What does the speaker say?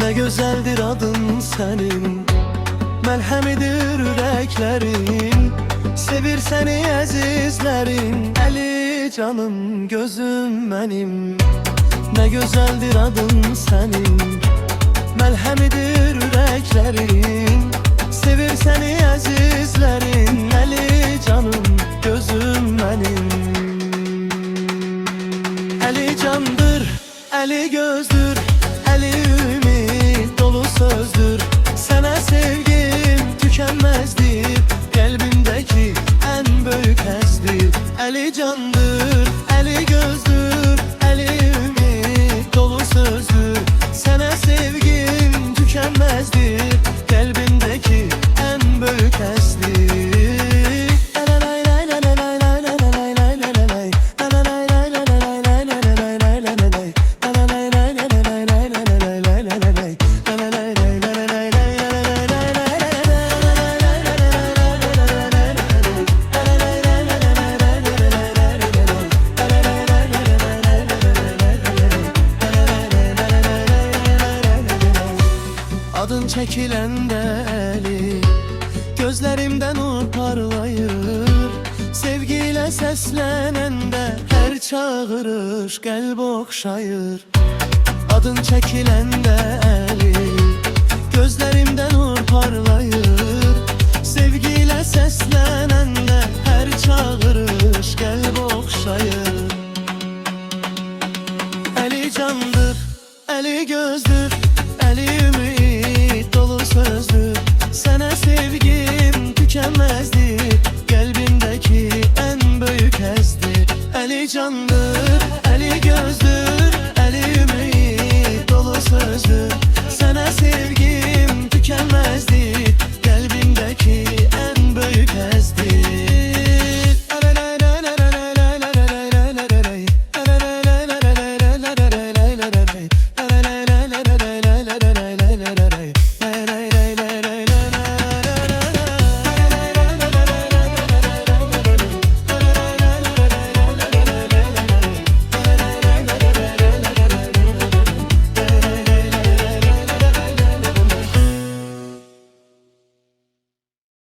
Ne güzeldir adın senin, melhemidir yüreklerin. Sevir seni əzizlərin, əli canım gözüm benim. Ne güzeldir adın senin, melhemidir yüreklerin. Sevir seni əzizlərin, əli canım gözüm benim. Əli candır, əli gözdür, əli ümit dolu sözdür. Sana sevgim tükenmezdir, kalbimdeki en büyük həzdir. Əli candır, əli gözdür, əli ümit dolu sözdür. Sana sevgim tükenmezdir, kalbimdeki en büyük həzdir. Adın çekiləndə əli, gözlərimdən nur parlayır. Sevgiyle səslənəndə hər çağırış qəlb oxşayır. Adın çekiləndə əli, gözlərimdən nur parlayır. Sevgiyle səslənəndə hər çağırış qəlb oxşayır. Əli candır, əli gözdür, əli ümit dolu sözdür. Sana sevgim tükenmezdir, kalbimdeki en büyük həzdir. Əli candır, əli gözdür, əli ümit dolu sözdür.